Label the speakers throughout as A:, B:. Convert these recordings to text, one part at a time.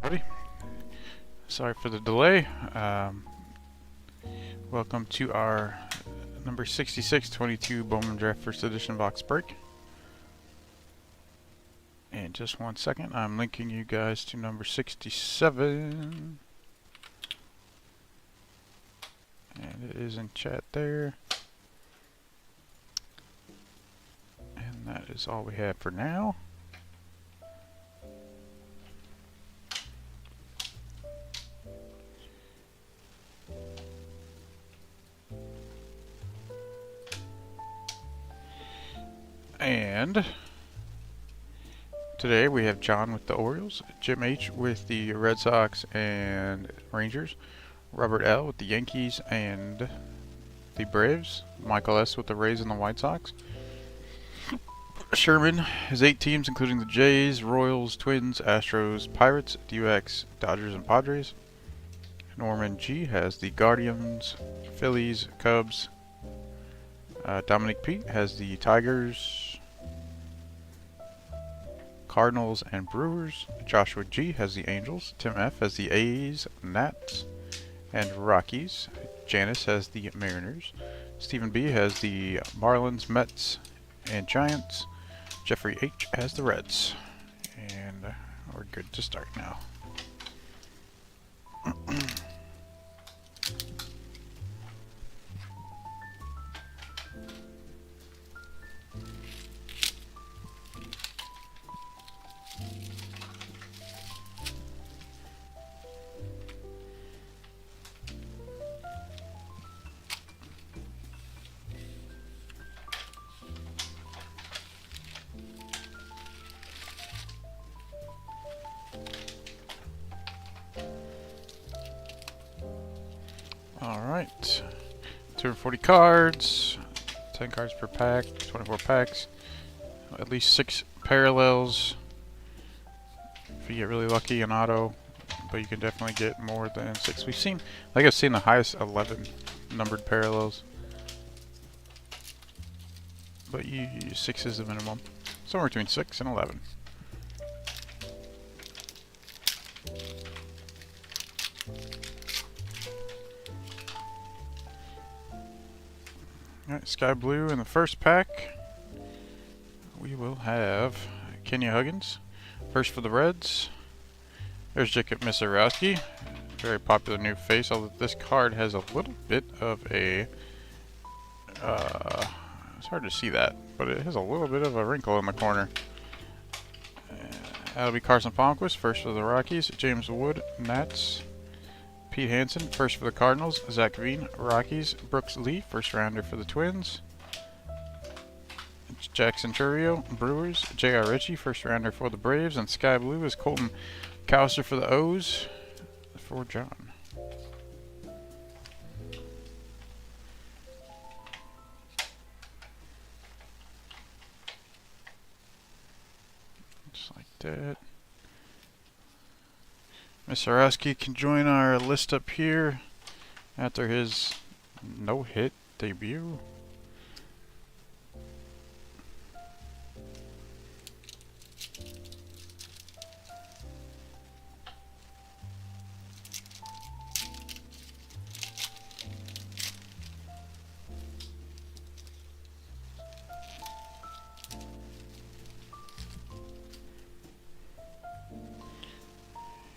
A: Everybody, sorry for the delay. Welcome to our number 6622 Bowman Draft First Edition box break. And just one second, I'm linking you guys to number 67. And it is in chat there. And that is all we have for now. And today we have John with the Orioles, Jim H with the Red Sox and Rangers, Robert L with the Yankees and the Braves, Michael S with the Rays and the White Sox. Sherman has 8 teams including the Jays, Royals, Twins, Astros, Pirates, D-backs, Dodgers, and Padres. Norman G has the Guardians, Phillies, Cubs. Dominic P has the Tigers, Cardinals, and Brewers. Joshua G has the Angels. Tim F has the A's, Nats, and Rockies. Janice has the Mariners. Stephen B has the Marlins, Mets, and Giants. Jeffrey H has the Reds. And we're good to start now. Alright, 240 cards, 10 cards per pack, 24 packs, at least 6 parallels if you get really lucky in auto, but you can definitely get more than 6. I've seen the highest 11 numbered parallels, but 6 is the minimum, somewhere between 6 and 11. Alright, Sky Blue in the first pack. We will have Kenya Huggins. First for the Reds. There's Jacob Misarowski. Very popular new face, although this card has a little bit of a... it's hard to see that, but it has a little bit of a wrinkle in the corner. That'll be Carson Palmquist, first for the Rockies. James Wood, Nats. Pete Hansen, first for the Cardinals. Zach Veen, Rockies. Brooks Lee, first rounder for the Twins. Jackson Churio, Brewers. J.R. Ritchie, first rounder for the Braves. And Sky Blue is Colton Cowser for the O's for John. Just like that. Misarowski can join our list up here after his no-hit debut.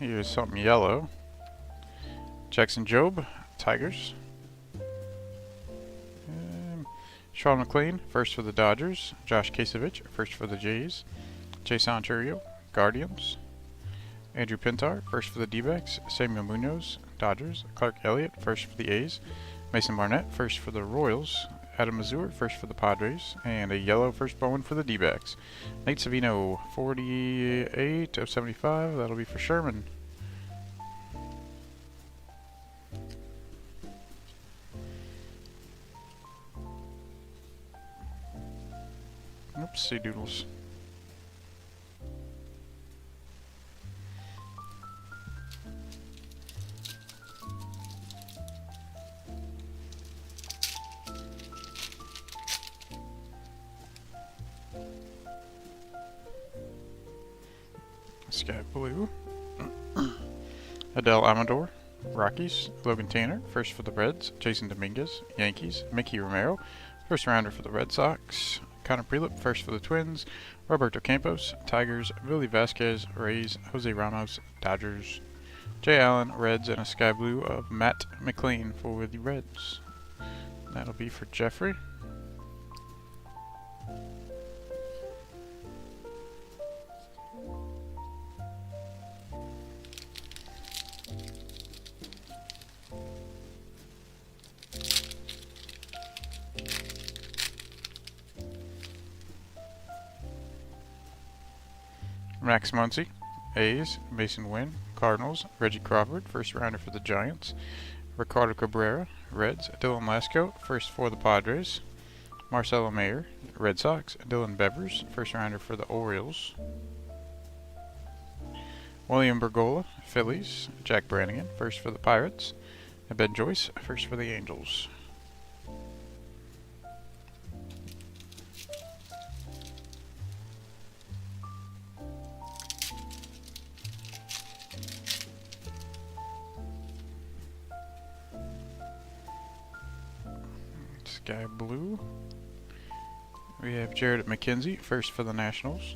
A: Here's something yellow. Jackson Jobe, Tigers. Sean McLean, first for the Dodgers. Josh Kasevich, first for the Jays. Jason Churio, Guardians. Andrew Pintar, first for the D-backs. Samuel Munoz, Dodgers. Clark Elliott, first for the A's. Mason Barnett, first for the Royals. Adam Mazur, first for the Padres. And a yellow first Bowman for the D-backs. Nate Savino, 48 of 75. That'll be for Sherman. Oopsie doodles. Sky Blue. Adele Amador, Rockies. Logan Tanner, first for the Reds. Jason Dominguez, Yankees. Mickey Romero, first rounder for the Red Sox. Connor Prelip, first for the Twins. Roberto Campos, Tigers. Willie Vasquez, Rays. Jose Ramos, Dodgers. Jay Allen, Reds, and a sky blue of Matt McLean for the Reds. That'll be for Jeffrey. Max Muncy, A's. Mason Wynn, Cardinals. Reggie Crawford, first rounder for the Giants. Ricardo Cabrera, Reds. Dylan Lasco, first for the Padres. Marcelo Mayer, Red Sox. Dylan Bevers, first rounder for the Orioles. William Bergola, Phillies. Jack Brannigan, first for the Pirates. And Ben Joyce, first for the Angels. Sky blue. We have Jared McKenzie, first for the Nationals.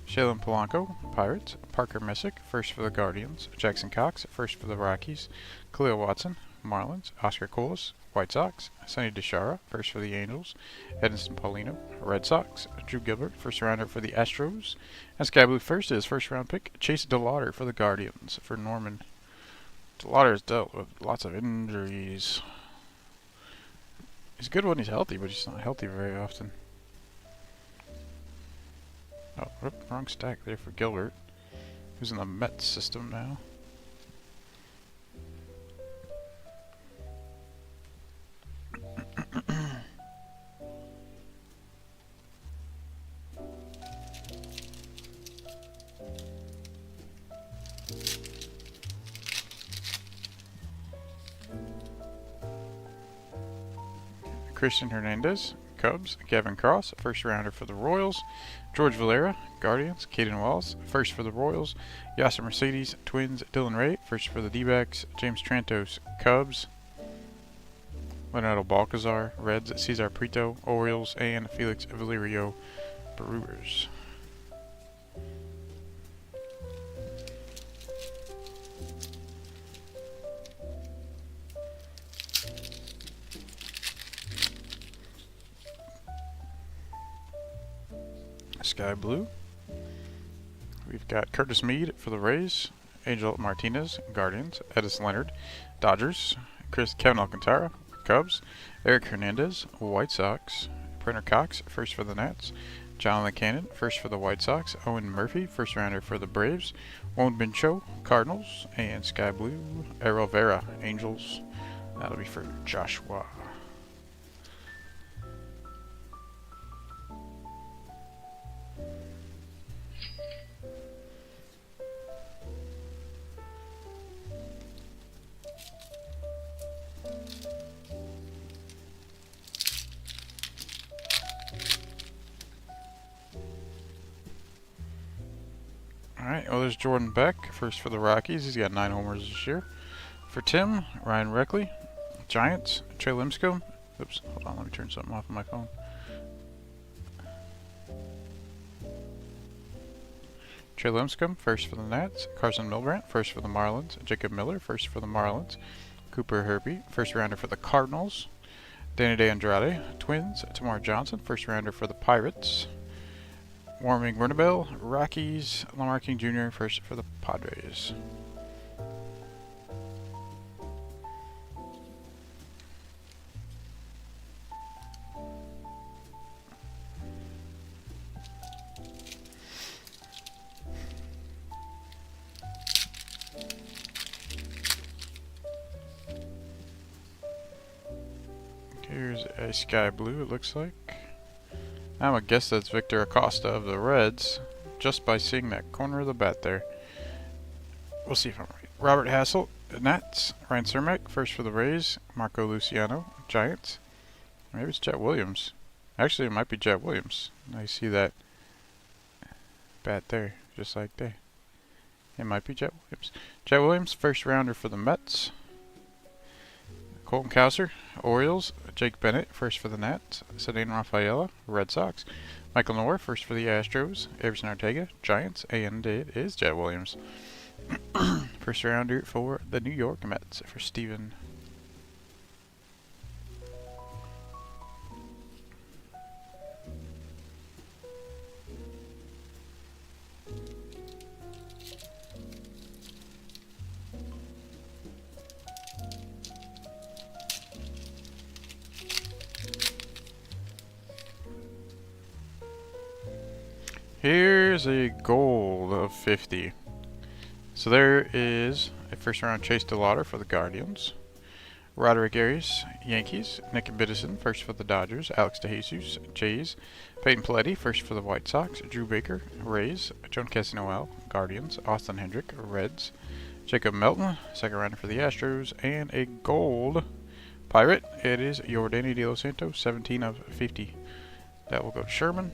A: Shailen Polanco, Pirates. Parker Messick, first for the Guardians. Jackson Cox, first for the Rockies. Khalil Watson, Marlins. Oscar Colas, White Sox. Sonny DeShara, first for the Angels. Edinson Paulino, Red Sox. Drew Gilbert, first rounder for the Astros. And Sky Blue first is first round pick Chase DeLauder for the Guardians for Norman. DeLauder has dealt with lots of injuries. He's good when he's healthy, but he's not healthy very often. Oh, wrong stack there for Gilbert, who's in the Mets system now. Christian Hernandez, Cubs. Kevin Cross, first rounder for the Royals. George Valera, Guardians. Caden Wallace, first for the Royals. Yasser Mercedes, Twins. Dylan Ray, first for the D-backs. James Trantos, Cubs. Leonardo Balcazar, Reds. Cesar Prieto, Orioles. And Felix Valerio, Brewers. Sky blue. We've got Curtis Mead for the Rays. Angel Martinez, Guardians. Edison Leonard, Dodgers. Kevin Alcantara, Cubs. Eric Hernandez, White Sox. Printer Cox, first for the Nats. Jonathan Cannon, first for the White Sox. Owen Murphy, first rounder for the Braves. Juan Bincho, Cardinals. And Sky blue, Errol Vera, Angels. That'll be for Joshua. Alright, well there's Jordan Beck, first for the Rockies. He's got 9 homers this year. For Tim, Ryan Reckley, Giants. Trey Limscomb. Oops, hold on, let me turn something off on my phone. Trey Limscomb, first for the Nats. Carson Milbrandt, first for the Marlins. Jacob Miller, first for the Marlins. Cooper Herbie, first rounder for the Cardinals. Danny De Andrade, Twins. Tamar Johnson, first rounder for the Pirates. Warming Bernabel, Rockies. Lamar King Jr., first for the Padres. Here's a sky blue, it looks like. I'm gonna guess that's Victor Acosta of the Reds, just by seeing that corner of the bat there. We'll see if I'm right. Robert Hassel, Nats. Ryan Cermak, first for the Rays. Marco Luciano, Giants. Maybe it's Jet Williams. Actually, it might be Jet Williams. I see that bat there, just like there. It might be Jet Williams. Jet Williams, first rounder for the Mets. Colton Cowser, Orioles. Jake Bennett, first for the Nats. Ceddanne Rafaela, Red Sox. Michael Noor, first for the Astros. Everson Ortega, Giants. And it is Jet Williams. First rounder for the New York Mets for Steven. Here's a gold of 50. So there is a first round Chase DeLauder for the Guardians. Roderick Arias, Yankees. Nick Biddison, first for the Dodgers. Alex DeJesus, Jays. Peyton Paletti, first for the White Sox. Drew Baker, Rays. Joan Casinoel, Guardians. Austin Hendrick, Reds. Jacob Melton, second rounder for the Astros. And a gold Pirate. It is Yordany De Los Santos, 17 of 50. That will go to Sherman.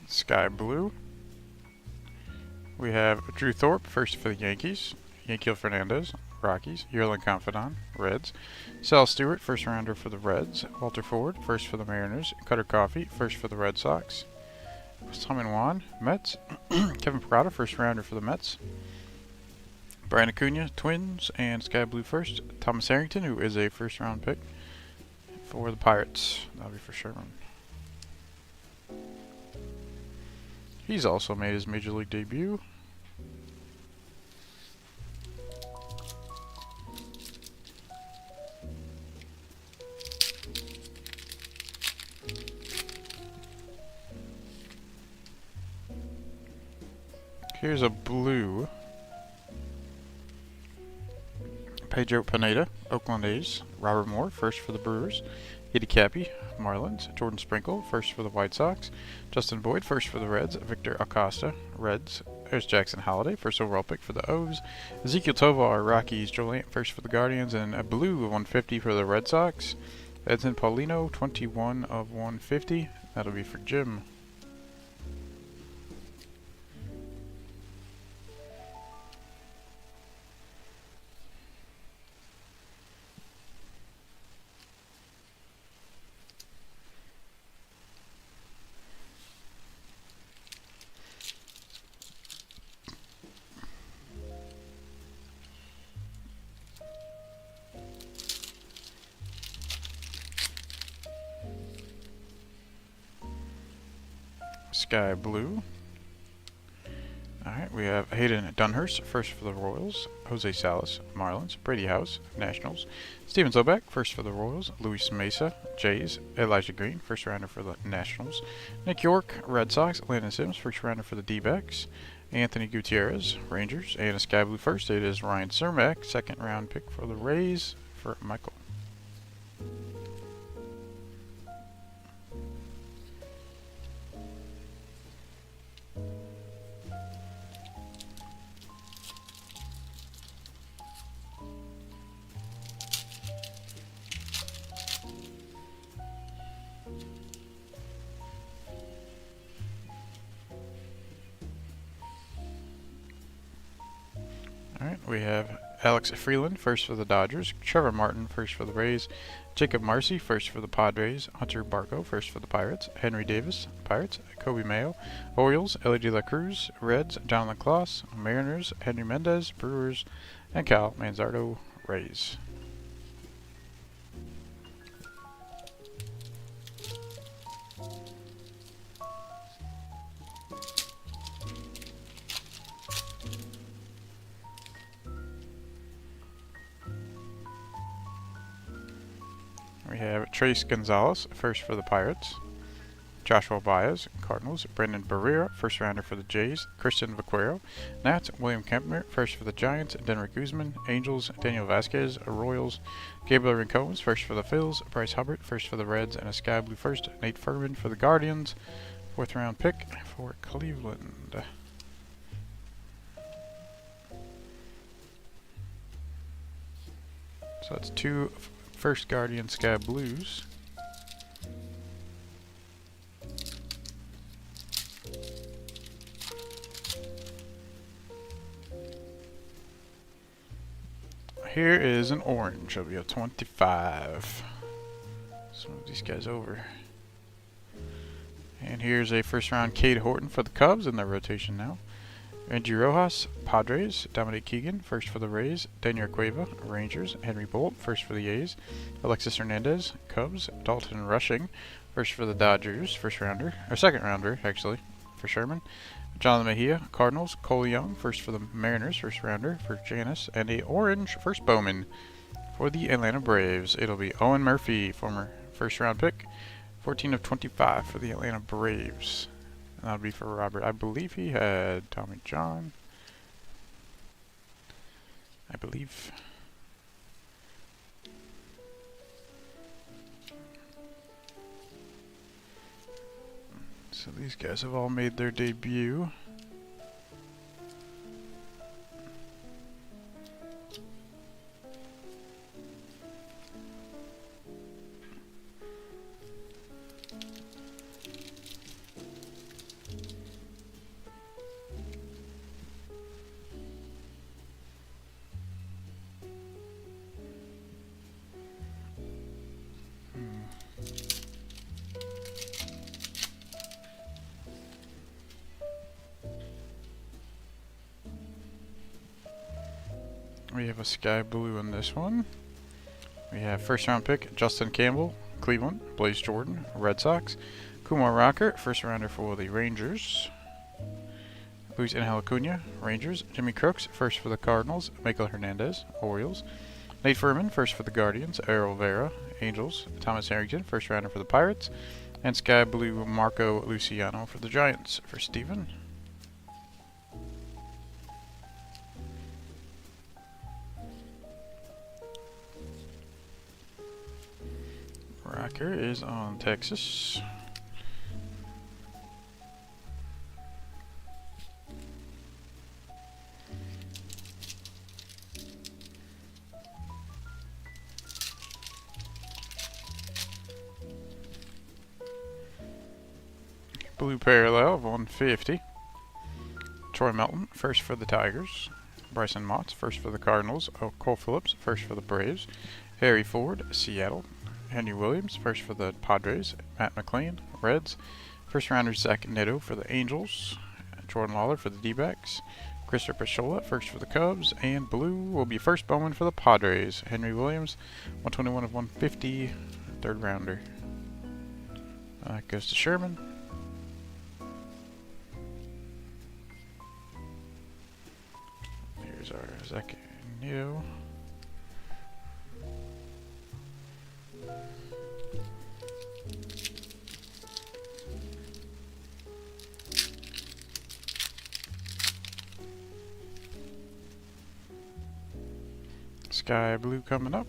A: Sky Blue. We have Drew Thorpe, first for the Yankees. Yanquiel Fernandez, Rockies. Yerlin Confidant, Reds. Sal Stewart, first rounder for the Reds. Walter Ford, first for the Mariners. Cutter Coffee, first for the Red Sox. Tommy Wan, Mets. Kevin Parada, first rounder for the Mets. Brian Acuna, Twins, and Sky Blue first. Thomas Harrington, who is a first round pick for the Pirates. That'll be for Sherman. He's also made his Major League debut. Here's a blue. Pedro Pineda, Oakland A's. Robert Moore, first for the Brewers. Eddie Cappy, Marlins. Jordan Sprinkle, first for the White Sox. Justin Boyd, first for the Reds. Victor Acosta, Reds. There's Jackson Holliday, first overall pick for the O's. Ezekiel Tovar, Rockies. Joel first for the Guardians. And a blue 150 for the Red Sox. Edson Paulino, 21 of 150. That'll be for Jim. Sky Blue. Alright, we have Hayden Dunhurst, first for the Royals. Jose Salas, Marlins. Brady House, Nationals. Steven Zobak, first for the Royals. Luis Mesa, Jays. Elijah Green, first rounder for the Nationals. Nick York, Red Sox. Landon Sims, first rounder for the D-backs. Anthony Gutierrez, Rangers. And a Sky Blue first, it is Ryan Cermak, second round pick for the Rays for Michael. Alright, we have Alex Freeland, first for the Dodgers. Trevor Martin, first for the Rays. Jacob Marcy, first for the Padres. Hunter Barco, first for the Pirates. Henry Davis, Pirates. Kobe Mayo, Orioles. Ellie De La Cruz, Reds. Jonathan Kloss, Mariners. Henry Mendez, Brewers. And Cal Manzardo, Rays. We have Trace Gonzalez, first for the Pirates. Joshua Baez, Cardinals. Brendan Barrera, first rounder for the Jays. Christian Vaquero, Nats. William Kempner, first for the Giants. Denver Guzman, Angels. Daniel Vasquez, Royals. Gabriel Rincon, first for the Phils. Bryce Hubbard, first for the Reds, and a Sky Blue first. Nate Furman for the Guardians. 4th round pick for Cleveland. So that's 2 first Guardian Sky Blues. Here is an orange. It'll be a 25. Let's move these guys over. And here's a first round Cade Horton for the Cubs in their rotation now. Angie Rojas, Padres. Dominic Keegan, first for the Rays. Daniel Cueva, Rangers. Henry Bolt, first for the A's. Alexis Hernandez, Cubs. Dalton Rushing, first for the Dodgers, first rounder. Or second rounder, actually, for Sherman. Jonathan Mejia, Cardinals. Cole Young, first for the Mariners, first rounder for Janice. And a orange first Bowman for the Atlanta Braves. It'll be Owen Murphy, former first round pick. 14 of 25 for the Atlanta Braves. And that'll be for Robert. I believe he had Tommy John. I believe. So these guys have all made their debut. We have a Sky Blue in this one. We have first round pick Justin Campbell, Cleveland. Blaze Jordan, Red Sox. Kumar Rocker, first rounder for the Rangers. Luis Angel Acuna, Rangers. Jimmy Crooks, first for the Cardinals. Michael Hernandez, Orioles. Nate Furman, first for the Guardians. Errol Vera, Angels. Thomas Harrington, first rounder for the Pirates. And Sky Blue Marco Luciano for the Giants. For Steven. Rocker is on Texas. Blue parallel of 150. Troy Melton, first for the Tigers. Bryson Motts, first for the Cardinals. Cole Phillips, first for the Braves. Harry Ford, Seattle. Henry Williams, first for the Padres. Matt McLean, Reds. First rounder Zach Neto for the Angels. Jordan Lawler for the D-backs. Christopher Pachola, first for the Cubs. And blue will be first Bowman for the Padres. Henry Williams, 121 of 150, third rounder. Goes to Sherman. Here's our Zach Neto. Sky Blue coming up.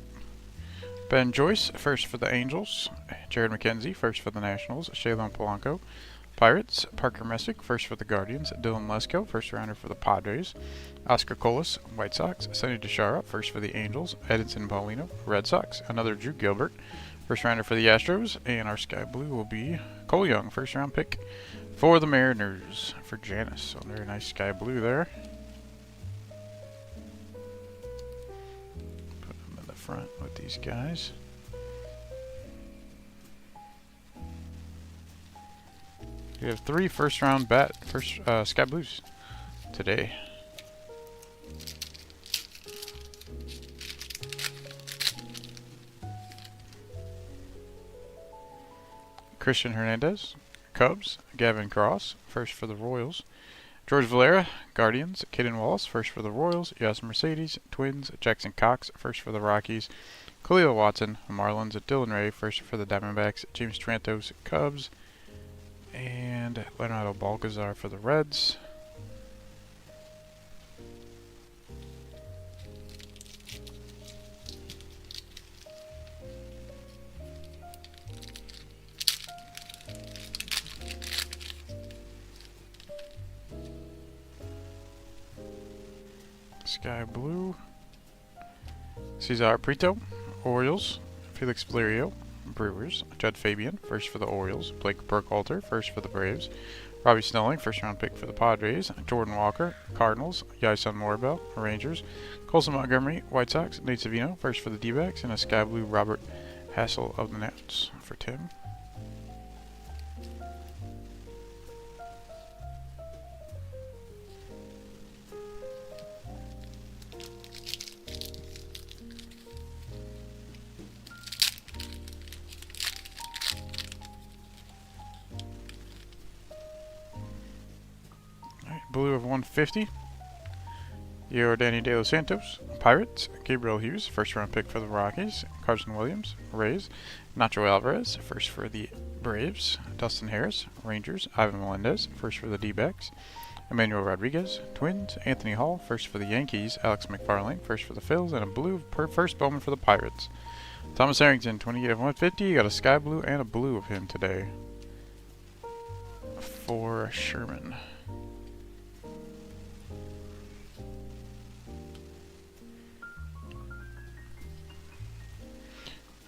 A: Ben Joyce, first for the Angels. Jared McKenzie, first for the Nationals. Shalon Polanco, Pirates. Parker Messick, first for the Guardians. Dylan Lesko, first rounder for the Padres. Oscar Colas, White Sox. Sonny DeShara, first for the Angels. Edinson Paulino, Red Sox. Another Drew Gilbert, first rounder for the Astros. And our Sky Blue will be Cole Young, first round pick for the Mariners for Janice. So very nice Sky Blue there. Front with these guys. We have 3 first Sky Blues today. Christian Hernandez, Cubs. Gavin Cross, first for the Royals. George Valera, Guardians. Caden Wallace, first for the Royals. Yas Mercedes, Twins. Jackson Cox, first for the Rockies. Khalil Watson, Marlins. Dylan Ray, first for the Diamondbacks. James Trantos, Cubs. and Leonardo Balcazar for the Reds. Sky Blue, Cesar Prieto, Orioles, Felix Valerio, Brewers, Judd Fabian, first for the Orioles, Blake Burkhalter, first for the Braves, Robbie Snelling, first round pick for the Padres, Jordan Walker, Cardinals, Yaison Moribel, Rangers, Colson Montgomery, White Sox, Nate Savino, first for the D-backs, and a Sky Blue Robert Hassel of the Nats for Tim. Blue of 150. Danny De Los Santos, Pirates. Gabriel Hughes, first round pick for the Rockies. Carson Williams, Rays. Nacho Alvarez, first for the Braves. Dustin Harris, Rangers. Ivan Melendez, first for the D-backs. Emmanuel Rodriguez, Twins. Anthony Hall, first for the Yankees. Alex McFarlane, first for the Phils. And a blue first Bowman for the Pirates. Thomas Harrington, 28 of 150. You got a sky blue and a blue of him today for Sherman.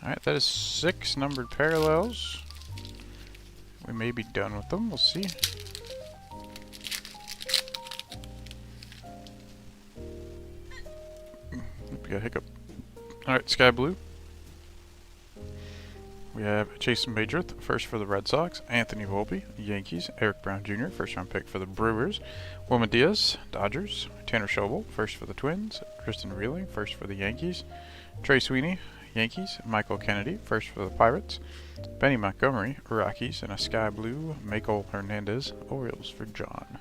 A: Alright, that is 6 numbered parallels. We may be done with them, we'll see. We got a hiccup. Alright, Sky Blue. We have Jason Badrath, first for the Red Sox. Anthony Volpe, Yankees. Eric Brown Jr., first round pick for the Brewers. Wilma Diaz, Dodgers. Tanner Schobel, first for the Twins. Tristan Reeling, first for the Yankees. Trey Sweeney, Yankees. Michael Kennedy, first for the Pirates. Benny Montgomery, Rockies. And a Sky Blue, Michael Hernandez, Orioles for John.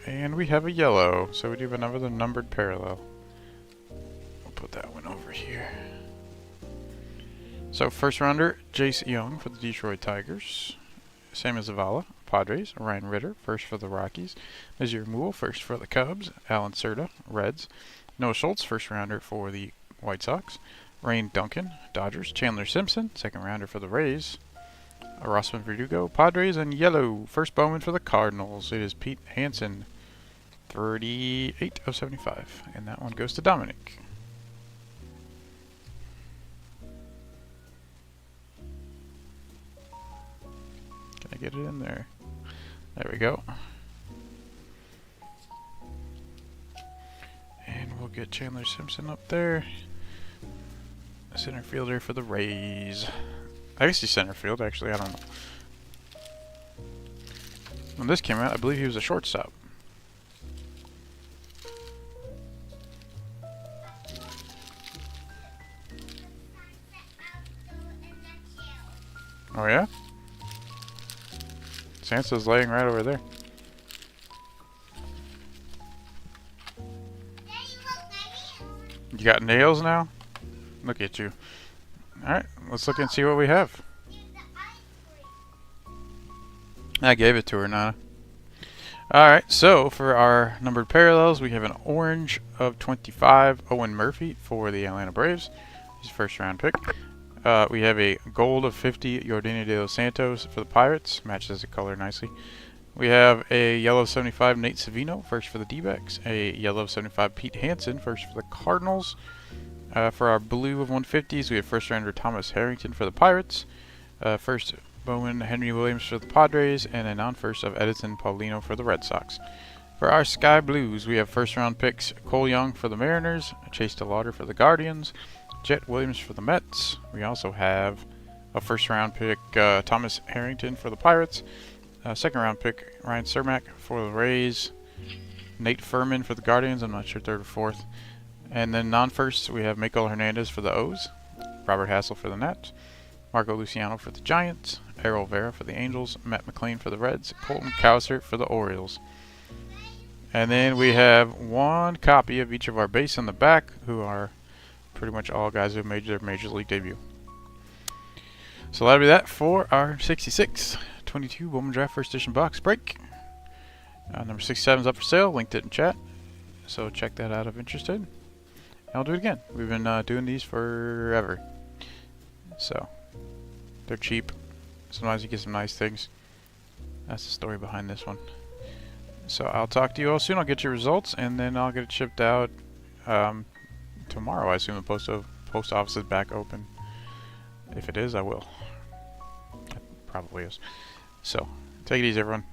A: And we have a yellow, so we do have another numbered parallel. We'll put that one over here. So first rounder, Jace Young for the Detroit Tigers. Samuel Zavala, Padres. Ryan Ritter, first for the Rockies. Nazir Mool, first for the Cubs. Alan Cerda, Reds. Noah Schultz, first rounder for the White Sox. Rain Duncan, Dodgers. Chandler Simpson, second rounder for the Rays. Rosman Verdugo, Padres. And yellow, first Bowman for the Cardinals. It is Pete Hansen, 38 of 75. And that one goes to Dominic. Can I get it in there? There we go. And we'll get Chandler Simpson up there. Center fielder for the Rays. I guess he's center field, actually, I don't know. When this came out, I believe he was a shortstop. Oh yeah? Sansa's laying right over there. You got nails now? Look at you. Alright, let's look and see what we have. I gave it to her, Nana. Alright, so for our numbered parallels, we have an orange of 25, Owen Murphy for the Atlanta Braves. He's a first round pick. We have a gold of 50, Yordan De Los Santos for the Pirates. Matches the color nicely. We have a yellow of 75, Nate Savino, first for the D-backs. A yellow of 75, Pete Hansen, first for the Cardinals. For our blue of 150s, we have first rounder Thomas Harrington for the Pirates. First Bowman Henry Williams for the Padres, and a non-first of Edison Paulino for the Red Sox. For our Sky Blues, we have first round picks Cole Young for the Mariners, Chase DeLauder for the Guardians, Jet Williams for the Mets. We also have a first round pick Thomas Harrington for the Pirates, second round pick Ryan Cermak for the Rays, Nate Furman for the Guardians. I'm not sure third or fourth. And then non-first, we have Michael Hernandez for the O's, Robert Hassel for the Nats, Marco Luciano for the Giants, Errol Vera for the Angels, Matt McLean for the Reds, Colton Cowser for the Orioles. And then we have one copy of each of our base in the back, who are pretty much all guys who made their Major League debut. So that'll be that for our 66-22 Bowman Draft First Edition box break. Number 67 is up for sale. Linked it in chat. So check that out if interested. I'll do it again. We've been doing these forever. So they're cheap. Sometimes you get some nice things. That's the story behind this one. So I'll talk to you all soon. I'll get your results, and then I'll get it shipped out tomorrow. I assume the post office is back open. If it is, I will. It probably is. So take it easy, everyone.